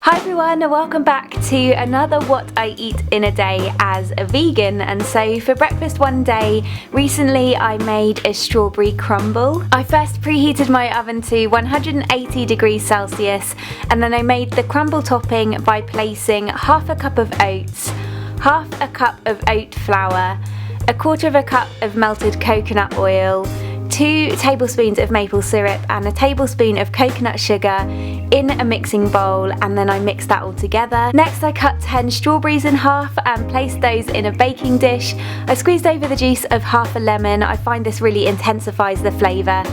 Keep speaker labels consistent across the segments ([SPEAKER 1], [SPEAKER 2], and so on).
[SPEAKER 1] Hi everyone, welcome back to another What I Eat in a Day as a vegan. And so for breakfast one day, recently I made a strawberry crumble. I first preheated my oven to 180 degrees Celsius and then I made the crumble topping by placing half a cup of oats, half a cup of oat flour, a quarter of a cup of melted coconut oil, 2 tablespoons of maple syrup and a tablespoon of coconut sugar in a mixing bowl, and then I mixed that all together. Next I cut 10 strawberries in half and placed those in a baking dish. I squeezed over the juice of half a lemon. I find this really intensifies the flavour,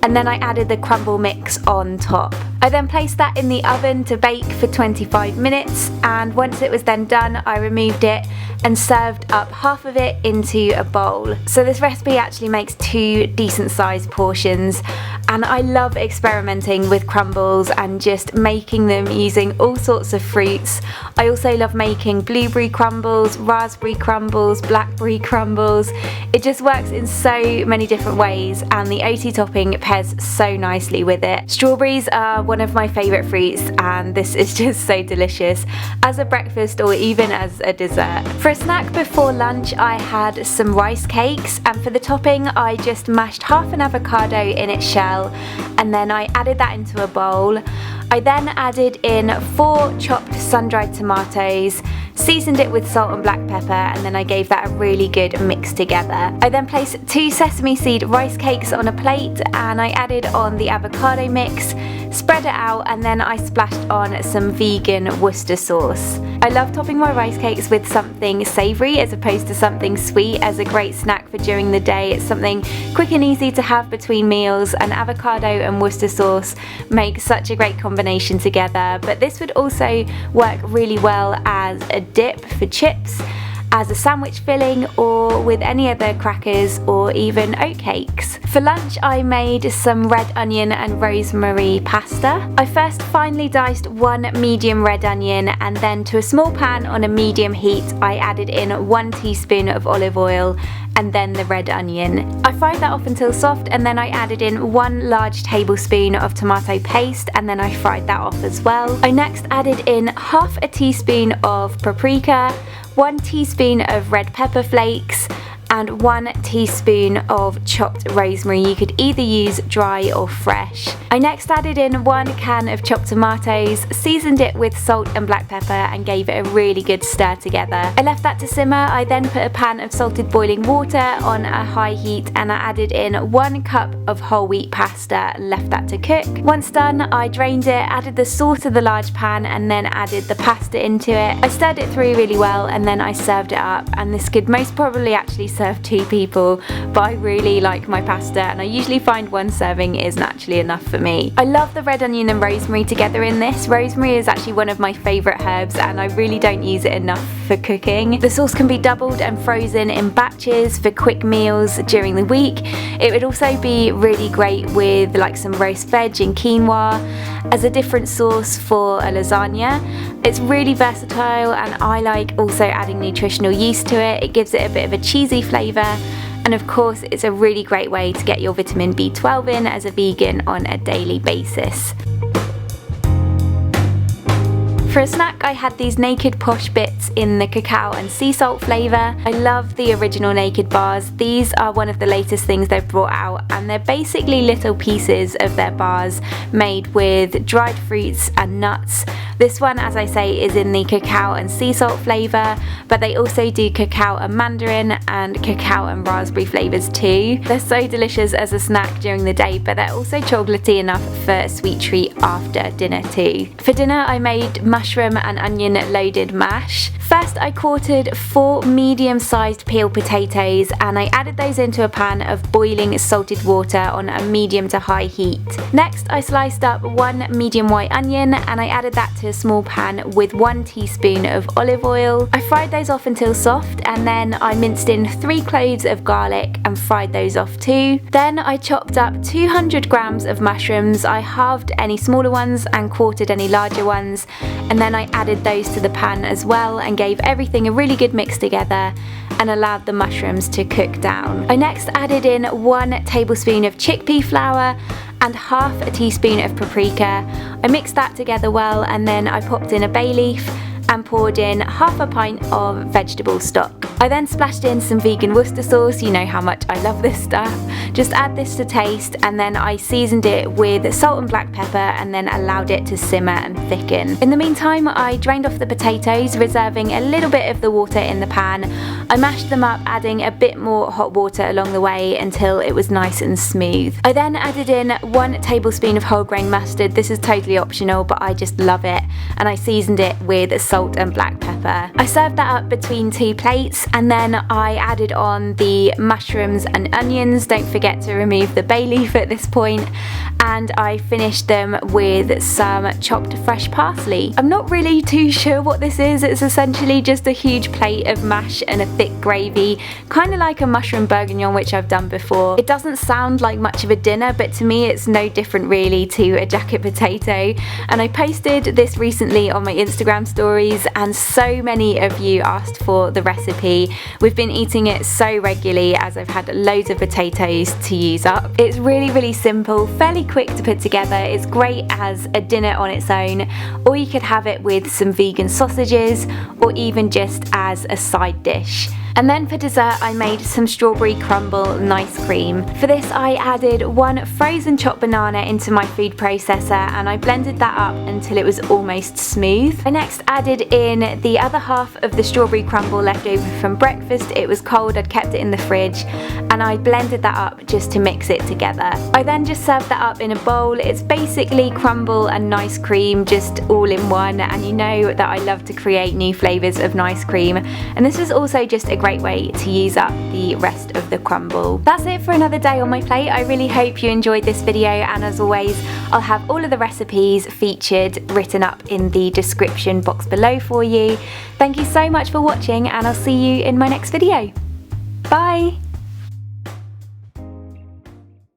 [SPEAKER 1] and then I added the crumble mix on top. I then placed that in the oven to bake for 25 minutes, and once it was then done I removed it and served up half of it into a bowl. So this recipe actually makes 2 decent sized portions, and I love experimenting with crumbles and just making them using all sorts of fruits. I also love making blueberry crumbles, raspberry crumbles, blackberry crumbles. It just works in so many different ways, and the oaty topping pairs so nicely with it. Strawberries are one of my favourite fruits, and this is just so delicious as a breakfast or even as a dessert. For a snack before lunch I had some rice cakes, and for the topping I just mashed half an avocado in its shell and then I added that into a bowl. I then added in 4 chopped sun-dried tomatoes, seasoned it with salt and black pepper, and then I gave that a really good mix together. I then placed 2 sesame seed rice cakes on a plate and I added on the avocado mix, spread it out, and then I splashed on some vegan Worcester sauce. I love topping my rice cakes with something savoury as opposed to something sweet as a great snack for during the day. It's something quick and easy to have between meals, and avocado and Worcester sauce make such a great combination together, but this would also work really well as a dip for chips, as a sandwich filling, or with any other crackers or even oatcakes. For lunch I made some red onion and rosemary pasta. I first finely diced 1 medium red onion, and then to a small pan on a medium heat I added in 1 teaspoon of olive oil and then the red onion. I fried that off until soft, and then I added in 1 large tablespoon of tomato paste and then I fried that off as well. I next added in half a teaspoon of paprika, 1 teaspoon of red pepper flakes and 1 teaspoon of chopped rosemary. You could either use dry or fresh. I next added in 1 can of chopped tomatoes, seasoned it with salt and black pepper and gave it a really good stir together. I left that to simmer. I then put a pan of salted boiling water on a high heat and I added in 1 cup of whole wheat pasta and left that to cook. Once done I drained it, added the sauce to the large pan and then added the pasta into it. I stirred it through really well and then I served it up, and this could most probably actually serve 2 people, but I really like my pasta and I usually find 1 serving is naturally enough for me. I love the red onion and rosemary together in this. Rosemary is actually one of my favourite herbs and I really don't use it enough for cooking. The sauce can be doubled and frozen in batches for quick meals during the week. It would also be really great with like some roast veg and quinoa as a different sauce for a lasagna. It's really versatile and I like also adding nutritional yeast to it. It gives it a bit of a cheesy flavour, and of course it's a really great way to get your vitamin B12 in as a vegan on a daily basis. For a snack I had these Naked Posh bits in the cacao and sea salt flavour. I love the original Naked bars. These are one of the latest things they've brought out, and they're basically little pieces of their bars made with dried fruits and nuts. This one, as I say, is in the cacao and sea salt flavour, but they also do cacao and mandarin and cacao and raspberry flavours too. They're so delicious as a snack during the day, but they're also chocolatey enough for a sweet treat after dinner too. For dinner I made mushroom and onion loaded mash. First I quartered 4 medium-sized peeled potatoes and I added those into a pan of boiling salted water on a medium to high heat. Next I sliced up 1 medium white onion and I added that to a small pan with 1 teaspoon of olive oil. I fried those off until soft, and then I minced in 3 cloves of garlic and fried those off too. Then I chopped up 200 grams of mushrooms. I halved any smaller ones and quartered any larger ones, and then I added those to the pan as well and gave everything a really good mix together. and allowed the mushrooms to cook down. I next added in 1 tablespoon of chickpea flour and half a teaspoon of paprika. I mixed that together well, and then I popped in a bay leaf and poured in half a pint of vegetable stock. I then splashed in some vegan Worcester sauce. You know how much I love this stuff. Just add this to taste, and then I seasoned it with salt and black pepper and then allowed it to simmer and thicken. In the meantime, I drained off the potatoes, reserving a little bit of the water in the pan. I mashed them up, adding a bit more hot water along the way until it was nice and smooth. I then added in 1 tablespoon of whole grain mustard. This is totally optional, but I just love it, and I seasoned it with salt and black pepper. I served that up between 2 plates, and then I added on the mushrooms and onions. Don't forget to remove the bay leaf at this point, and I finished them with some chopped fresh parsley. I'm not really too sure what this is. It's essentially just a huge plate of mash and a thick gravy, kind of like a mushroom bourguignon, which I've done before. It doesn't sound like much of a dinner, but to me it's no different really to a jacket potato, and I posted this recently on my Instagram stories, and so many of you asked for the recipe. We've been eating it so regularly as I've had loads of potatoes to use up. It's really simple, fairly quick to put together. It's great as a dinner on its own, or you could have it with some vegan sausages, or even just as a side dish. And then for dessert, I made some strawberry crumble nice cream. For this, I added 1 frozen chopped banana into my food processor, and I blended that up until it was almost smooth. I next added in the other half of the strawberry crumble left over from breakfast. It was cold, I'd kept it in the fridge, and I blended that up just to mix it together. I then just served that up in a bowl. It's basically crumble and nice cream just all in one, and you know that I love to create new flavours of nice cream, and this was also just a great way to use up the rest of the crumble. That's it for another day on my plate. I really hope you enjoyed this video, and as always, I'll have all of the recipes featured written up in the description box below for you. Thank you so much for watching, and I'll see you in my next video. Bye!